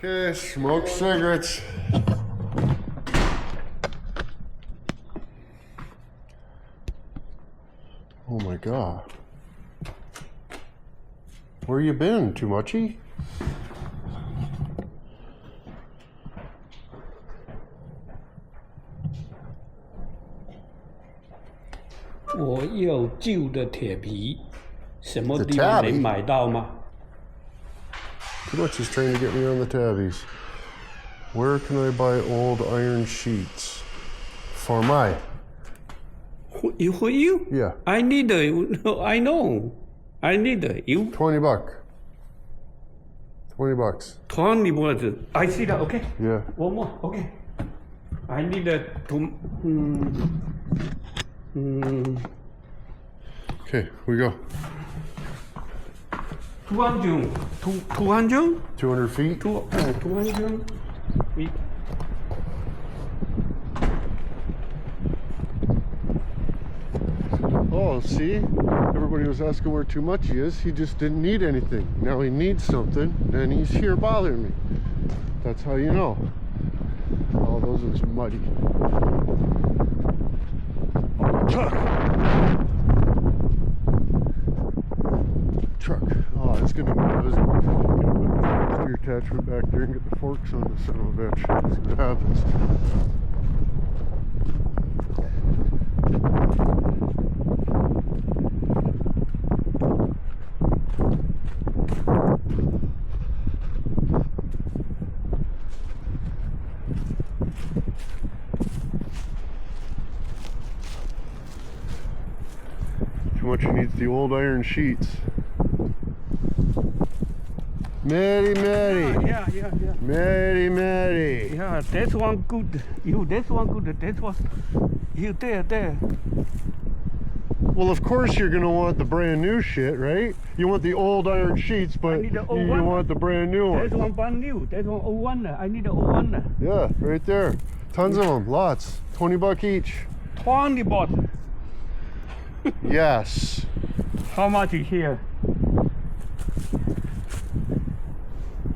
Okay, smoke cigarettes. Oh my god. Where you been, tumuchi? 我有旧的铁皮，什么地方能买到吗？ Tumuchi's trying to get me on the tabbies. Where can I buy old iron sheets? For my. For you? Yeah. I need I know. I need you. $20. $20. 20 bucks. I see that. Okay. Yeah. One more. Okay. I need Okay, we go. 200. 200? 200 feet? 200 feet. Oh, see? Everybody was asking where tumuchi is. He just didn't need anything. Now he needs something, and he's here bothering me. That's how you know. Oh, those are muddy. Oh, truck! Truck. Oh, it's gonna be put your attachment back there and get the forks on the son of a bitch. See what happens. Tumuchi needs the old iron sheets. Mary. Yeah. Mary. Yeah, that's one good. That's one good. That was you there. Well, of course you're gonna want the brand new shit, right? You want the old iron sheets, but you want the brand new one. That's one brand new. That's one old one. I need the old one. Yeah, right there. Tons of them, lots. $20 each. 20 bucks. Yes. How much is here?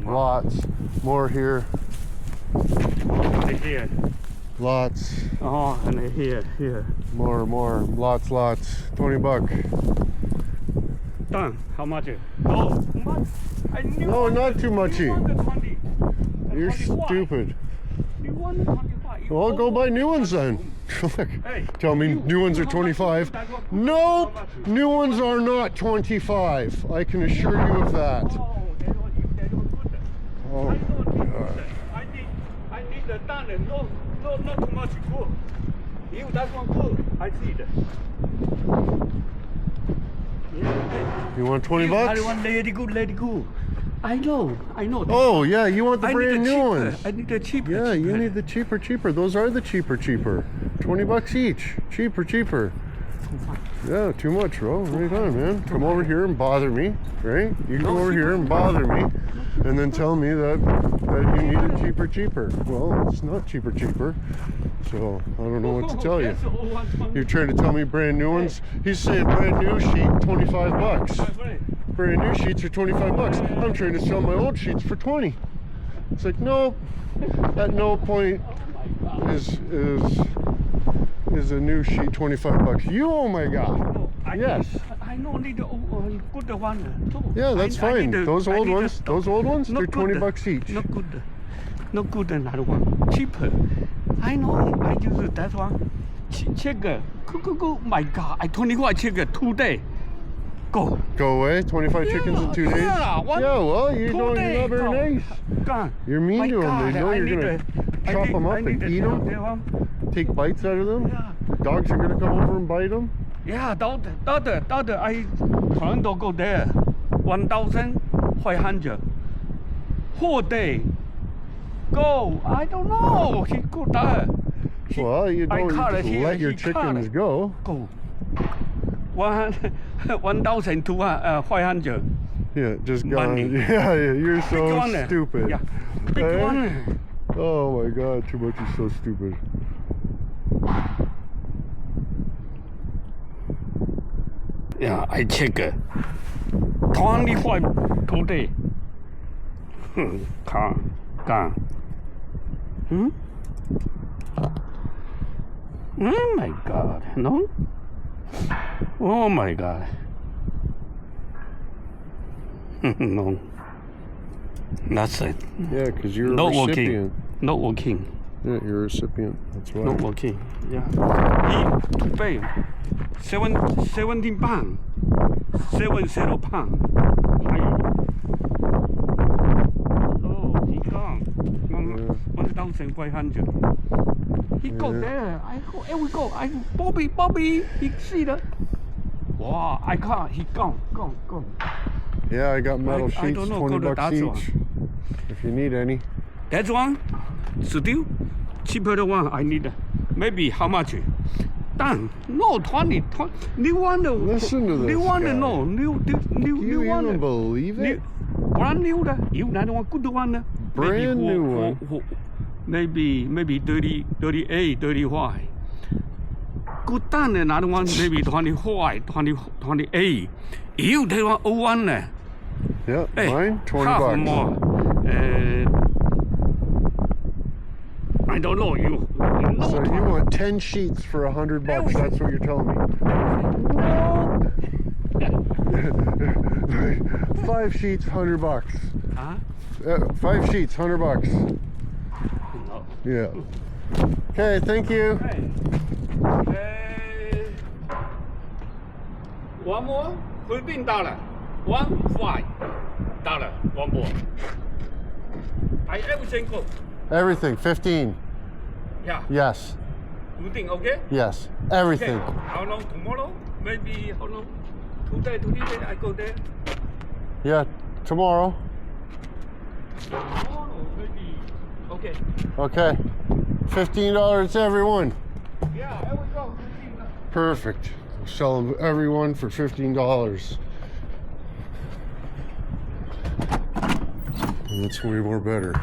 Lots. More here. Here. Lots. Oh, and here. More. Lots. $20. Done. How much? No, too much. No, not too much. You want the 20. You're stupid. You want the 25. Well, go buy new ones then. Look, tell me new ones are 25. Nope, new ones are not 25. I can assure you of that. Oh, Oh, God. I need the done. Not too much good. You, that's one good. I see that. You want 20 bucks? I want let it go. I know. Oh, yeah, you want the brand new ones. I need the cheaper. Yeah, you need the cheaper. Those are the cheaper. $20 each. Cheaper. Yeah, too much, bro. Right on, man. Come over here and bother me, right? You come over here and bother me, and then tell me that you need it cheaper. Well, it's not cheaper. So I don't know what to tell you. You're trying to tell me brand new ones? He's saying brand new sheet, $25. Brand new sheets are $25. I'm trying to sell my old sheets for 20. It's like, no, at no point is a new sheet $25. You, oh my God. Yes. I know need the good one too. Yeah, that's fine. Those old ones, they're $20 each. Not good another one. Cheaper. I know. I use that one. Check. Go. My God. I 25 check 2 days. Go away? 25 chickens in 2 days? Yeah, well, you're not very nice. Gone. You're mean to them. They know you're going to chop them up and eat them, take bites out of them. Yeah. Dogs are going to come over and bite them. Yeah, daughter, I plan to go there. 1,500. Whole day. Go. I don't know. He go there. Well, you don't just let your chickens go. Go. 1,500. Yeah, just gone. Money. Yeah, you're so stupid. Yeah, big one. Oh my God, Tumuchi's so stupid. Yeah, I check 25 today. Car. god. Hmm? Oh my god. No? Oh my god. No. That's it. Yeah, because you're a Not recipient. working. Not working. Yeah, you're a recipient. That's why. Not working. Yeah. He to pay 17 pounds. 70 pounds. Oh, he gone. 1,500. He go there. I go. Here we go. I Bobby. He see the. Wow, I can't. He gone. Yeah, I got metal I sheets, don't know, 20 go to bucks that each. one. If you need any. That one, still cheaper the one I need. Maybe how much? Done. No, 20. New one. Listen to this New one. guy. No. New You one. even believe it? Brand new. You not one good one. Brand new one. Maybe 30, 38, 35. Good done. Another one maybe 25, 28. You take one 01. Yeah, Hey, mine, 20 half bucks. more. I don't know you. No, So you want 10 sheets for 100 bucks? That's what you're telling me. no. 5 sheets, 100 bucks. Huh? 5 sheets, 100 bucks. No. Yeah. Okay, thank you. Hey. One more $15. $15. One more. I everything go. Everything, 15. Yeah. Yes, You think okay? yes, everything. Okay. How long tomorrow? Maybe how long? Today I go there. Yeah, tomorrow. Tomorrow maybe. Okay. Okay, $15 to everyone. Yeah, there we go. Perfect. We'll sell them everyone for $15. And that's way more better.